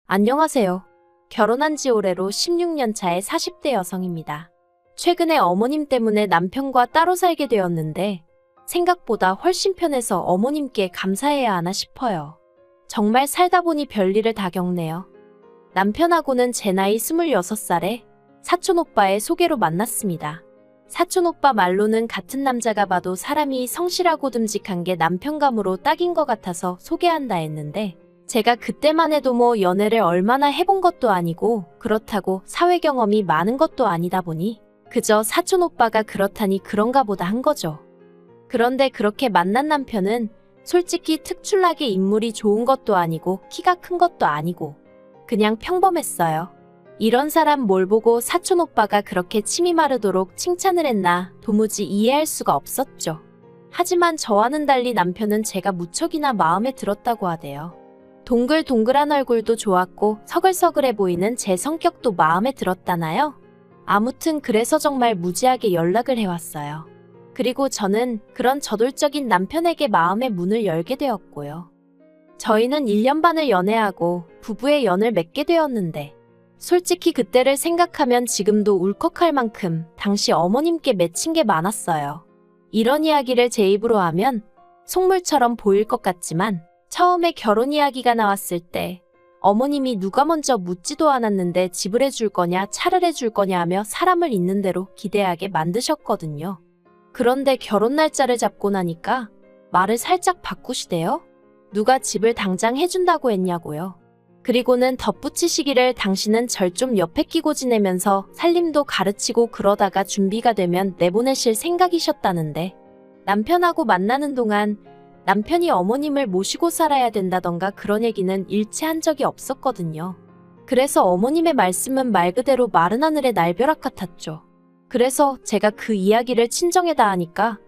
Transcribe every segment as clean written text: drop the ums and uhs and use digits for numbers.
안녕하세요. 결혼한 지 올해로 16년 차의 40대 여성입니다. 최근에 어머님 때문에 남편과 따로 살게 되었는데 생각보다 훨씬 편해서 어머님께 감사해야 하나 싶어요. 정말 살다 보니 별일을 다 겪네요. 남편하고는 제 나이 26살에 사촌오빠의 소개로 만났습니다. 사촌오빠 말로는 같은 남자가 봐도 사람이 성실하고 듬직한 게 남편감으로 딱인 것 같아서 소개한다 했는데 제가 그때만 해도 연애를 얼마나 해본 것도 아니고 그렇다고 사회 경험이 많은 것도 아니다 보니 그저 사촌오빠가 그렇다니 그런가 보다 한 거죠. 그런데 그렇게 만난 남편은 솔직히 특출나게 인물이 좋은 것도 아니고 키가 큰 것도 아니고 그냥 평범했어요. 이런 사람 뭘 보고 사촌오빠가 그렇게 침이 마르도록 칭찬을 했나 도무지 이해할 수가 없었죠. 하지만 저와는 달리 남편은 제가 무척이나 마음에 들었다고 하대요. 동글동글한 얼굴도 좋았고 서글서글해 보이는 제 성격도 마음에 들었다나요? 아무튼 그래서 정말 무지하게 연락을 해왔어요. 그리고 저는 그런 저돌적인 남편에게 마음의 문을 열게 되었고요. 저희는 1년 반을 연애하고 부부의 연을 맺게 되었는데 솔직히 그때를 생각하면 지금도 울컥할 만큼 당시 어머님께 맺힌 게 많았어요. 이런 이야기를 제 입으로 하면 속물처럼 보일 것 같지만 처음에 결혼 이야기가 나왔을 때 어머님이 누가 먼저 묻지도 않았는데 집을 해줄 거냐 차를 해줄 거냐 하며 사람을 있는 대로 기대하게 만드셨거든요. 그런데 결혼 날짜를 잡고 나니까 말을 살짝 바꾸시대요. 누가 집을 당장 해준다고 했냐고요. 그리고는 덧붙이시기를 당신은 절 좀 옆에 끼고 지내면서 살림도 가르치고 그러다가 준비가 되면 내보내실 생각이셨다는데 남편하고 만나는 동안 남편이 어머님을 모시고 살아야 된다던가 그런 얘기는 일체 한 적이 없었거든요. 그래서 어머님의 말씀은 말 그대로 마른 하늘의 날벼락 같았죠. 그래서 제가 그 이야기를 친정에다 하니까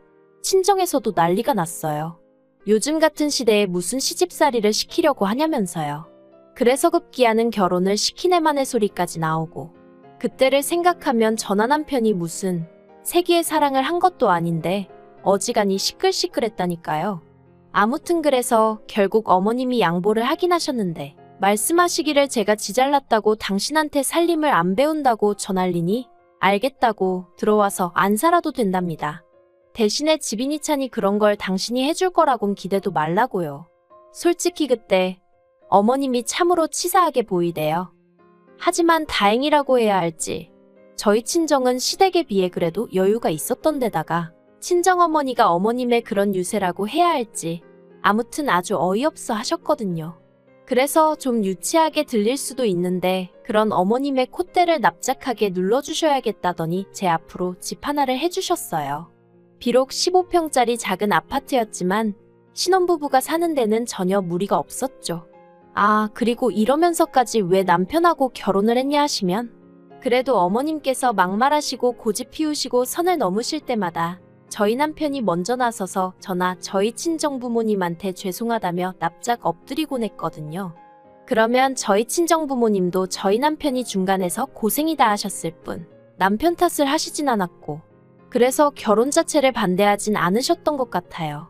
친정에서도 난리가 났어요. 요즘 같은 시대에 무슨 시집살이를 시키려고 하냐면서요. 그래서 급기야는 결혼을 시키네만의 소리까지 나오고 그때를 생각하면 저나 남편이 무슨 세기의 사랑을 한 것도 아닌데 어지간히 시끌시끌했다니까요. 아무튼 그래서 결국 어머님이 양보를 하긴 하셨는데 말씀하시기를 제가 지 잘났다고 당신한테 살림을 안 배운다고 전할리니 알겠다고 들어와서 안 살아도 된답니다. 대신에 집이니 차니 그런 걸 당신이 해줄 거라곤 기대도 말라고요. 솔직히 그때 어머님이 참으로 치사하게 보이대요. 하지만 다행이라고 해야 할지 저희 친정은 시댁에 비해 그래도 여유가 있었던 데다가 친정어머니가 어머님의 그런 유세라고 해야 할지 아무튼 아주 어이없어 하셨거든요. 그래서 좀 유치하게 들릴 수도 있는데 그런 어머님의 콧대를 납작하게 눌러주셔야겠다더니 제 앞으로 집 하나를 해주셨어요. 비록 15평짜리 작은 아파트였지만 신혼부부가 사는 데는 전혀 무리가 없었죠. 아, 그리고 이러면서까지 왜 남편하고 결혼을 했냐 하시면 그래도 어머님께서 막말하시고 고집 피우시고 선을 넘으실 때마다 저희 남편이 먼저 나서서 저나 저희 친정부모님한테 죄송하다며 납작 엎드리곤 했거든요. 그러면 저희 친정부모님도 저희 남편이 중간에서 고생이다 하셨을 뿐 남편 탓을 하시진 않았고 그래서 결혼 자체를 반대하진 않으셨던 것 같아요.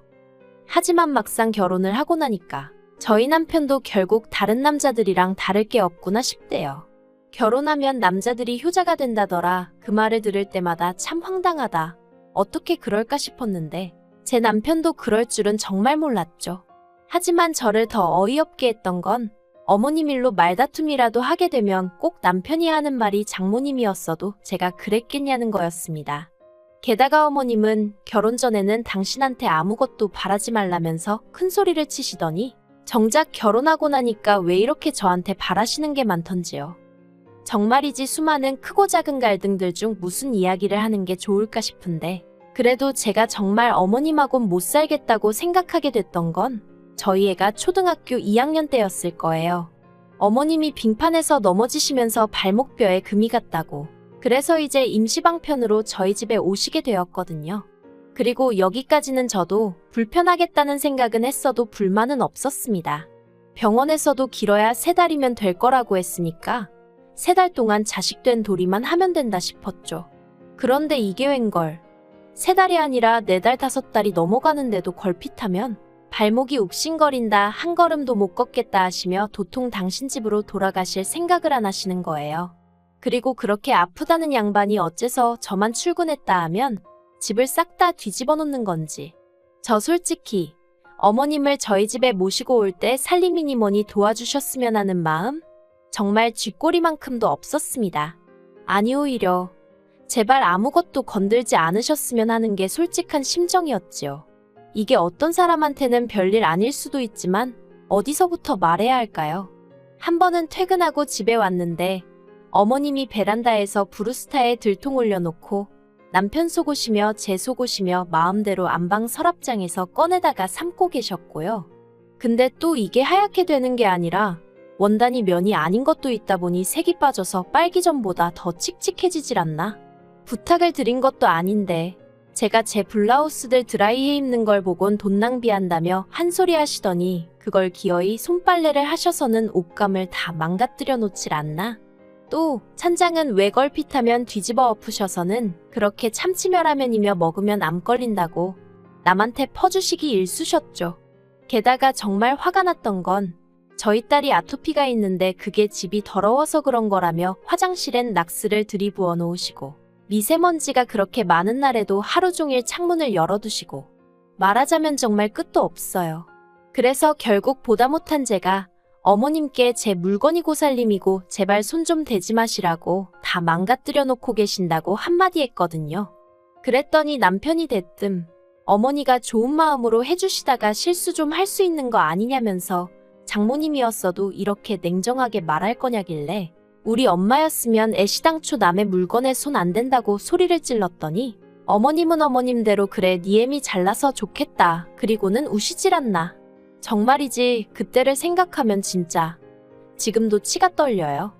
하지만 막상 결혼을 하고 나니까 저희 남편도 결국 다른 남자들이랑 다를 게 없구나 싶대요. 결혼하면 남자들이 효자가 된다더라. 그 말을 들을 때마다 참 황당하다. 어떻게 그럴까 싶었는데 제 남편도 그럴 줄은 정말 몰랐죠. 하지만 저를 더 어이없게 했던 건 어머님 일로 말다툼이라도 하게 되면 꼭 남편이 하는 말이 장모님이었어도 제가 그랬겠냐는 거였습니다. 게다가 어머님은 결혼 전에는 당신한테 아무것도 바라지 말라면서 큰 소리를 치시더니 정작 결혼하고 나니까 왜 이렇게 저한테 바라시는 게 많던지요. 정말이지 수많은 크고 작은 갈등들 중 무슨 이야기를 하는 게 좋을까 싶은데 그래도 제가 정말 어머님하고는 못 살겠다고 생각하게 됐던 건 저희 애가 초등학교 2학년 때였을 거예요. 어머님이 빙판에서 넘어지시면서 발목뼈에 금이 갔다고 그래서 이제 임시방편으로 저희 집에 오시게 되었거든요. 그리고 여기까지는 저도 불편하겠다는 생각은 했어도 불만은 없었습니다. 병원에서도 길어야 3달이면 될 거라고 했으니까 3달 동안 자식된 도리만 하면 된다 싶었죠. 그런데 이게 웬걸. 3달이 아니라 4달 5달이 넘어가는데도 걸핏하면 발목이 욱신거린다, 한 걸음도 못 걷겠다 하시며 도통 당신 집으로 돌아가실 생각을 안 하시는 거예요. 그리고 그렇게 아프다는 양반이 어째서 저만 출근했다 하면 집을 싹 다 뒤집어 놓는 건지. 저 솔직히 어머님을 저희 집에 모시고 올 때 살림이니 뭐니 도와주셨으면 하는 마음? 정말 쥐꼬리만큼도 없었습니다. 아니 오히려 제발 아무것도 건들지 않으셨으면 하는 게 솔직한 심정이었지요. 이게 어떤 사람한테는 별일 아닐 수도 있지만 어디서부터 말해야 할까요? 한 번은 퇴근하고 집에 왔는데 어머님이 베란다에서 브루스타에 들통 올려놓고 남편 속옷이며 제 속옷이며 마음대로 안방 서랍장에서 꺼내다가 삶고 계셨고요. 근데 또 이게 하얗게 되는 게 아니라 원단이 면이 아닌 것도 있다 보니 색이 빠져서 빨기 전보다 더 칙칙해지질 않나? 부탁을 드린 것도 아닌데 제가 제 블라우스들 드라이해 입는 걸 보곤 돈 낭비한다며 한 소리 하시더니 그걸 기어이 손빨래를 하셔서는 옷감을 다 망가뜨려 놓질 않나? 또 찬장은 왜 걸핏하면 뒤집어 엎으셔서는 그렇게 참치멸라면이며 먹으면 암 걸린다고 남한테 퍼주시기 일쑤셨죠. 게다가 정말 화가 났던 건 저희 딸이 아토피가 있는데 그게 집이 더러워서 그런 거라며 화장실엔 락스를 들이부어 놓으시고 미세먼지가 그렇게 많은 날에도 하루 종일 창문을 열어두시고 말하자면 정말 끝도 없어요. 그래서 결국 보다 못한 제가 어머님께 제 물건이 고살림이고 제발 손 좀 대지 마시라고 다 망가뜨려 놓고 계신다고 한마디 했거든요. 그랬더니 남편이 대뜸 어머니가 좋은 마음으로 해주시다가 실수 좀 할 수 있는 거 아니냐면서 장모님이었어도 이렇게 냉정하게 말할 거냐길래 우리 엄마였으면 애시당초 남의 물건에 손 안 댄다고 소리를 찔렀더니 어머님은 어머님대로 그래 니 애미 잘나서 좋겠다 그리고는 우시질 않나. 정말이지 그때를 생각하면 진짜 지금도 치가 떨려요.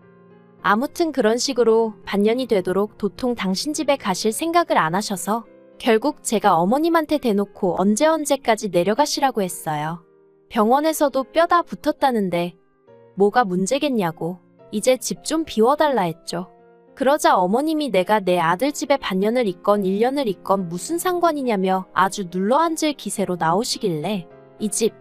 아무튼 그런 식으로 반년이 되도록 도통 당신 집에 가실 생각을 안 하셔서 결국 제가 어머님한테 대놓고 언제까지 내려가시라고 했어요. 병원에서도 뼈다 붙었다는데 뭐가 문제겠냐고 이제 집 좀 비워달라 했죠. 그러자 어머님이 내가 내 아들 집에 반년을 있건 1년을 있건 무슨 상관이냐며 아주 눌러앉을 기세로 나오시길래 이 집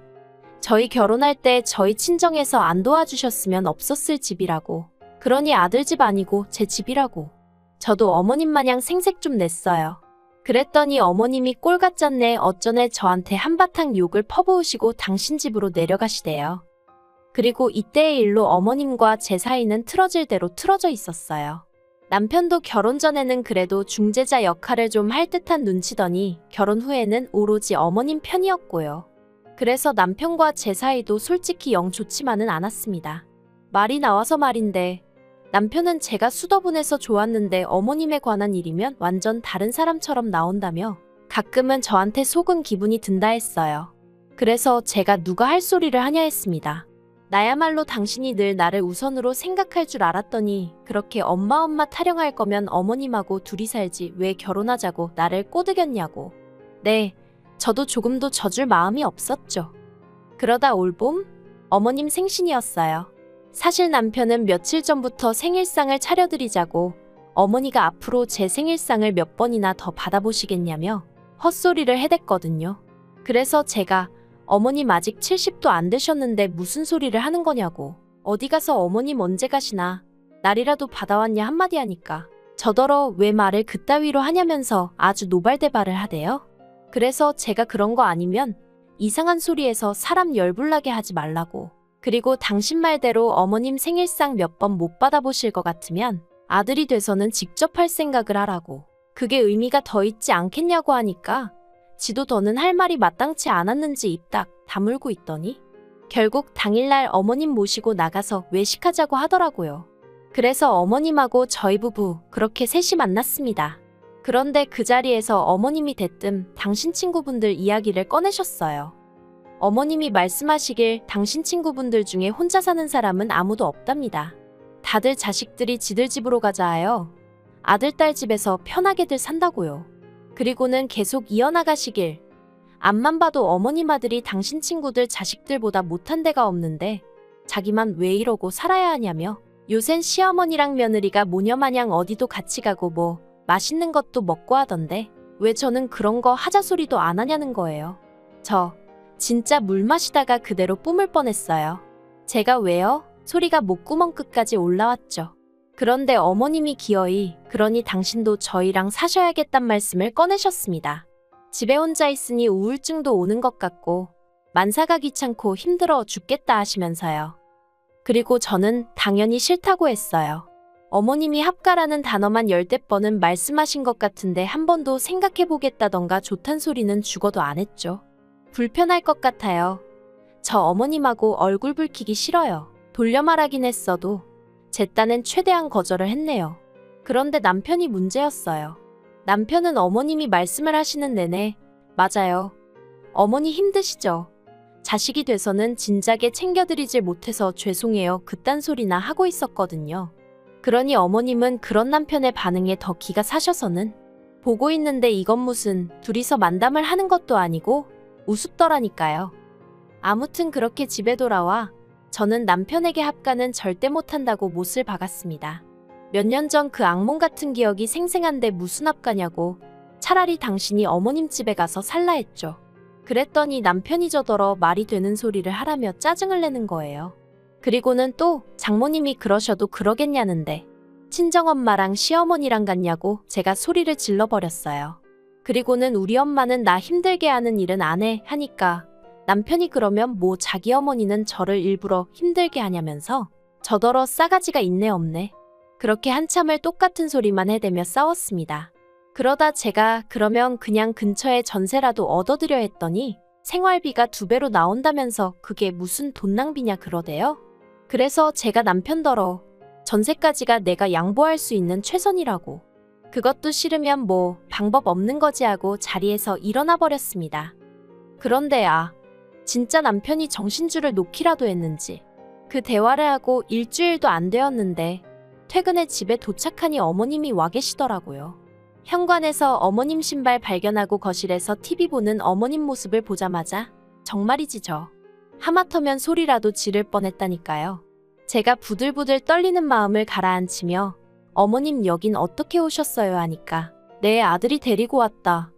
저희 결혼할 때 저희 친정에서 안 도와주셨으면 없었을 집이라고. 그러니 아들 집 아니고 제 집이라고. 저도 어머님 마냥 생색 좀 냈어요. 그랬더니 어머님이 꼴 같잖네 어쩌네 저한테 한바탕 욕을 퍼부으시고 당신 집으로 내려가시대요. 그리고 이때의 일로 어머님과 제 사이는 틀어질 대로 틀어져 있었어요. 남편도 결혼 전에는 그래도 중재자 역할을 좀 할 듯한 눈치더니 결혼 후에는 오로지 어머님 편이었고요. 그래서 남편과 제 사이도 솔직히 영 좋지만은 않았습니다. 말이 나와서 말인데 남편은 제가 수더분해서 좋았는데 어머님에 관한 일이면 완전 다른 사람처럼 나온다며 가끔은 저한테 속은 기분이 든다 했어요. 그래서 제가 누가 할 소리를 하냐 했습니다. 나야말로 당신이 늘 나를 우선으로 생각할 줄 알았더니 그렇게 엄마 타령할 거면 어머님하고 둘이 살지 왜 결혼하자고 나를 꼬드겼냐고. 네, 저도 조금도 져줄 마음이 없었죠. 그러다 올봄 어머님 생신이었어요. 사실 남편은 며칠 전부터 생일상을 차려드리자고 어머니가 앞으로 제 생일상을 몇 번이나 더 받아보시겠냐며 헛소리를 해댔거든요. 그래서 제가 어머님 아직 70도 안 되셨는데 무슨 소리를 하는 거냐고 어디 가서 어머님 언제 가시나 날이라도 받아왔냐 한마디 하니까 저더러 왜 말을 그따위로 하냐면서 아주 노발대발을 하대요. 그래서 제가 그런 거 아니면 이상한 소리에서 사람 열불나게 하지 말라고. 그리고 당신 말대로 어머님 생일상 몇 번 못 받아보실 것 같으면 아들이 돼서는 직접 할 생각을 하라고. 그게 의미가 더 있지 않겠냐고 하니까 지도 더는 할 말이 마땅치 않았는지 입 딱 다물고 있더니 결국 당일날 어머님 모시고 나가서 외식하자고 하더라고요. 그래서 어머님하고 저희 부부 그렇게 셋이 만났습니다. 그런데 그 자리에서 어머님이 대뜸 당신 친구분들 이야기를 꺼내셨어요. 어머님이 말씀하시길 당신 친구분들 중에 혼자 사는 사람은 아무도 없답니다. 다들 자식들이 지들 집으로 가자 하여 아들, 딸 집에서 편하게들 산다고요. 그리고는 계속 이어나가시길 앞만 봐도 어머님 아들이 당신 친구들 자식들보다 못한 데가 없는데 자기만 왜 이러고 살아야 하냐며 요샌 시어머니랑 며느리가 모녀마냥 어디도 같이 가고 뭐 맛있는 것도 먹고 하던데 왜 저는 그런 거 하자 소리도 안 하냐는 거예요. 저 진짜 물 마시다가 그대로 뿜을 뻔했어요. 제가 왜요? 소리가 목구멍 끝까지 올라왔죠. 그런데 어머님이 기어이 그러니 당신도 저희랑 사셔야겠단 말씀을 꺼내셨습니다. 집에 혼자 있으니 우울증도 오는 것 같고 만사가 귀찮고 힘들어 죽겠다 하시면서요. 그리고 저는 당연히 싫다고 했어요. 어머님이 합가라는 단어만 열댓 번은 말씀하신 것 같은데 한 번도 생각해보겠다던가 좋단 소리는 죽어도 안 했죠. 불편할 것 같아요. 저 어머님하고 얼굴 붉히기 싫어요. 돌려 말하긴 했어도 제 딴엔 최대한 거절을 했네요. 그런데 남편이 문제였어요. 남편은 어머님이 말씀을 하시는 내내 맞아요. 어머니 힘드시죠? 자식이 돼서는 진작에 챙겨드리질 못해서 죄송해요. 그딴 소리나 하고 있었거든요. 그러니 어머님은 그런 남편의 반응에 더 기가 사셔서는 보고 있는데 이건 무슨 둘이서 만담을 하는 것도 아니고 우습더라니까요. 아무튼 그렇게 집에 돌아와 저는 남편에게 합가는 절대 못한다고 못을 박았습니다. 몇 년 전 그 악몽 같은 기억이 생생한데 무슨 합가냐고 차라리 당신이 어머님 집에 가서 살라 했죠. 그랬더니 남편이 저더러 말이 되는 소리를 하라며 짜증을 내는 거예요. 그리고는 또 장모님이 그러셔도 그러겠냐는데 친정엄마랑 시어머니랑 같냐고 제가 소리를 질러버렸어요. 그리고는 우리 엄마는 나 힘들게 하는 일은 안 해 하니까 남편이 그러면 뭐 자기 어머니는 저를 일부러 힘들게 하냐면서 저더러 싸가지가 있네 없네. 그렇게 한참을 똑같은 소리만 해대며 싸웠습니다. 그러다 제가 그러면 그냥 근처에 전세라도 얻어드려 했더니 생활비가 2배로 나온다면서 그게 무슨 돈 낭비냐 그러대요. 그래서 제가 남편더러 전세까지가 내가 양보할 수 있는 최선이라고. 그것도 싫으면 뭐 방법 없는 거지 하고 자리에서 일어나 버렸습니다. 그런데 진짜 남편이 정신줄을 놓기라도 했는지 그 대화를 하고 일주일도 안 되었는데 퇴근에 집에 도착하니 어머님이 와 계시더라고요. 현관에서 어머님 신발 발견하고 거실에서 TV 보는 어머님 모습을 보자마자 정말이지 저. 하마터면 소리라도 지를 뻔했다니까요. 제가 부들부들 떨리는 마음을 가라앉히며 어머님 여긴 어떻게 오셨어요 하니까 내 아들이 데리고 왔다.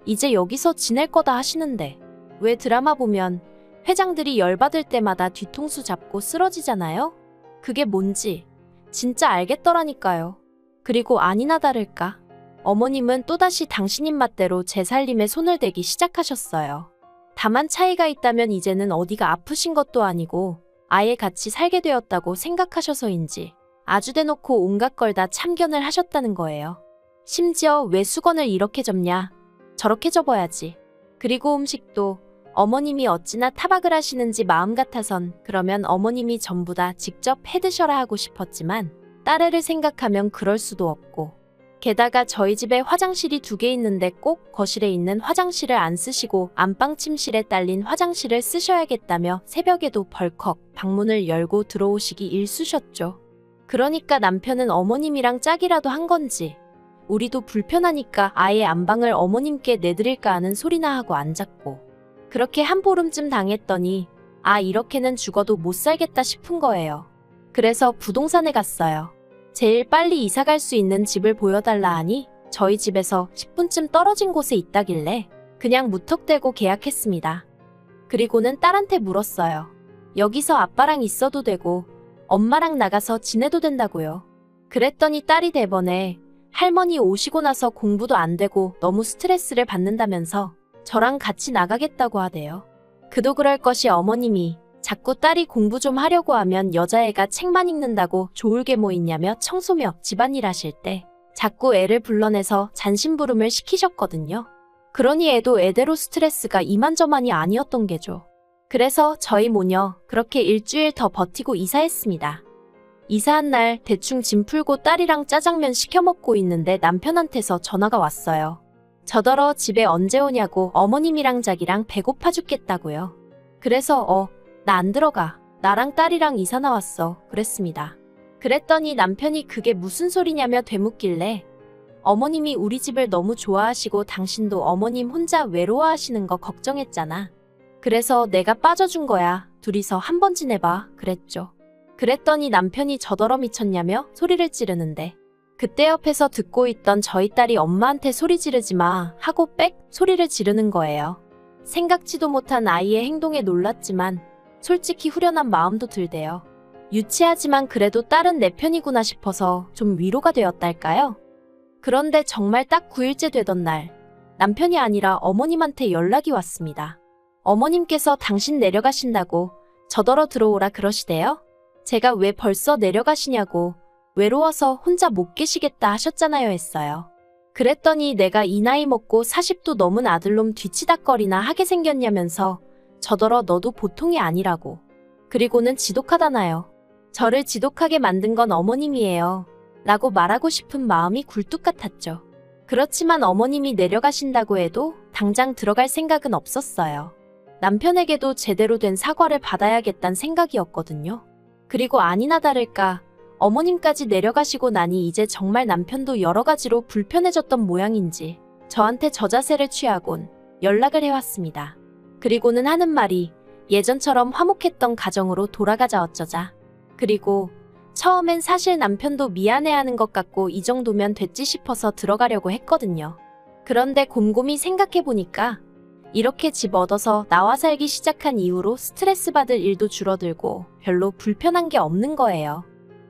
이제 여기서 지낼 거다 하시는데 왜 드라마 보면 회장들이 열받을 때마다 뒤통수 잡고 쓰러지잖아요? 그게 뭔지 진짜 알겠더라니까요. 그리고 아니나 다를까 어머님은 또다시 당신 입맛대로 제 살림에 손을 대기 시작하셨어요. 다만 차이가 있다면 이제는 어디가 아프신 것도 아니고 아예 같이 살게 되었다고 생각하셔서인지 아주 대놓고 온갖 걸 다 참견을 하셨다는 거예요. 심지어 왜 수건을 이렇게 접냐? 저렇게 접어야지. 그리고 음식도 어머님이 어찌나 타박을 하시는지 마음 같아선 그러면 어머님이 전부 다 직접 해드셔라 하고 싶었지만 딸애를 생각하면 그럴 수도 없고 게다가 저희 집에 화장실이 2개 있는데 꼭 거실에 있는 화장실을 안 쓰시고 안방 침실에 딸린 화장실을 쓰셔야겠다며 새벽에도 벌컥 방문을 열고 들어오시기 일쑤셨죠. 그러니까 남편은 어머님이랑 짝이라도 한 건지 우리도 불편하니까 아예 안방을 어머님께 내드릴까 하는 소리나 하고 앉았고 그렇게 한 보름쯤 당했더니 이렇게는 죽어도 못 살겠다 싶은 거예요. 그래서 부동산에 갔어요. 제일 빨리 이사 갈 수 있는 집을 보여달라 하니 저희 집에서 10분쯤 떨어진 곳에 있다길래 그냥 무턱대고 계약했습니다. 그리고는 딸한테 물었어요. 여기서 아빠랑 있어도 되고 엄마랑 나가서 지내도 된다고요. 그랬더니 딸이 대번에 할머니 오시고 나서 공부도 안 되고 너무 스트레스를 받는다면서 저랑 같이 나가겠다고 하대요. 그도 그럴 것이 어머님이 자꾸 딸이 공부 좀 하려고 하면 여자애가 책만 읽는다고 좋을 게 뭐 있냐며 청소며 집안일 하실 때 자꾸 애를 불러내서 잔심부름을 시키셨거든요. 그러니 애도 애대로 스트레스가 이만저만이 아니었던 게죠. 그래서 저희 모녀 그렇게 일주일 더 버티고 이사했습니다. 이사한 날 대충 짐 풀고 딸이랑 짜장면 시켜 먹고 있는데 남편한테서 전화가 왔어요. 저더러 집에 언제 오냐고 어머님이랑 자기랑 배고파 죽겠다고요. 그래서 나 안 들어가. 나랑 딸이랑 이사 나왔어. 그랬습니다. 그랬더니 남편이 그게 무슨 소리냐며 되묻길래 어머님이 우리 집을 너무 좋아하시고 당신도 어머님 혼자 외로워하시는 거 걱정했잖아. 그래서 내가 빠져준 거야. 둘이서 한번 지내봐. 그랬죠. 그랬더니 남편이 저더러 미쳤냐며 소리를 지르는데 그때 옆에서 듣고 있던 저희 딸이 엄마한테 소리 지르지 마 하고 빽 소리를 지르는 거예요. 생각지도 못한 아이의 행동에 놀랐지만 솔직히 후련한 마음도 들대요. 유치하지만 그래도 딸은 내 편이구나 싶어서 좀 위로가 되었달까요? 그런데 정말 딱 9일째 되던 날, 남편이 아니라 어머님한테 연락이 왔습니다. 어머님께서 당신 내려가신다고 저더러 들어오라 그러시대요. 제가 왜 벌써 내려가시냐고 외로워서 혼자 못 계시겠다 하셨잖아요 했어요. 그랬더니 내가 이 나이 먹고 40도 넘은 아들놈 뒤치다꺼리나 하게 생겼냐면서 저더러 너도 보통이 아니라고. 그리고는 지독하다나요. 저를 지독하게 만든 건 어머님이에요. 라고 말하고 싶은 마음이 굴뚝 같았죠. 그렇지만 어머님이 내려가신다고 해도 당장 들어갈 생각은 없었어요. 남편에게도 제대로 된 사과를 받아야겠다는 생각이었거든요. 그리고 아니나 다를까 어머님까지 내려가시고 나니 이제 정말 남편도 여러 가지로 불편해졌던 모양인지 저한테 저자세를 취하곤 연락을 해왔습니다. 그리고는 하는 말이 예전처럼 화목했던 가정으로 돌아가자 어쩌자. 그리고 처음엔 사실 남편도 미안해하는 것 같고 이 정도면 됐지 싶어서 들어가려고 했거든요. 그런데 곰곰이 생각해보니까 이렇게 집 얻어서 나와 살기 시작한 이후로 스트레스 받을 일도 줄어들고 별로 불편한 게 없는 거예요.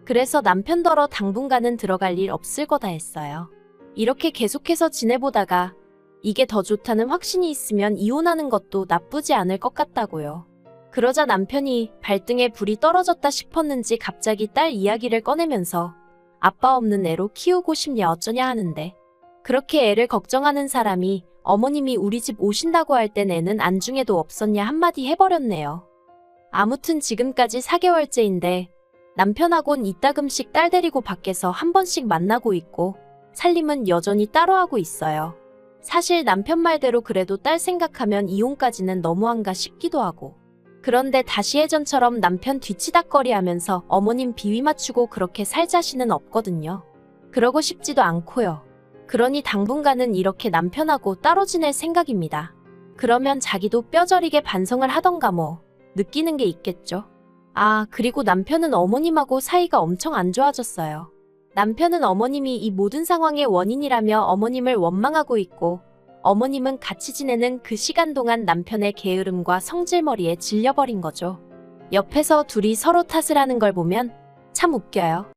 그래서 남편더러 당분간은 들어갈 일 없을 거다 했어요. 이렇게 계속해서 지내보다가 이게 더 좋다는 확신이 있으면 이혼하는 것도 나쁘지 않을 것 같다고요. 그러자 남편이 발등에 불이 떨어졌다 싶었는지 갑자기 딸 이야기를 꺼내면서 아빠 없는 애로 키우고 싶냐 어쩌냐 하는데 그렇게 애를 걱정하는 사람이 어머님이 우리 집 오신다고 할 땐 애는 안중에도 없었냐 한마디 해버렸네요. 아무튼 지금까지 4개월째인데 남편하곤 이따금씩 딸 데리고 밖에서 한 번씩 만나고 있고 살림은 여전히 따로 하고 있어요. 사실 남편 말대로 그래도 딸 생각하면 이혼까지는 너무한가 싶기도 하고 그런데 다시 예전처럼 남편 뒤치다꺼리 하면서 어머님 비위 맞추고 그렇게 살 자신은 없거든요. 그러고 싶지도 않고요. 그러니 당분간은 이렇게 남편하고 따로 지낼 생각입니다. 그러면 자기도 뼈저리게 반성을 하던가 뭐 느끼는 게 있겠죠. 아, 그리고 남편은 어머님하고 사이가 엄청 안 좋아졌어요. 남편은 어머님이 이 모든 상황의 원인이라며 어머님을 원망하고 있고 어머님은 같이 지내는 그 시간 동안 남편의 게으름과 성질머리에 질려버린 거죠. 옆에서 둘이 서로 탓을 하는 걸 보면 참 웃겨요.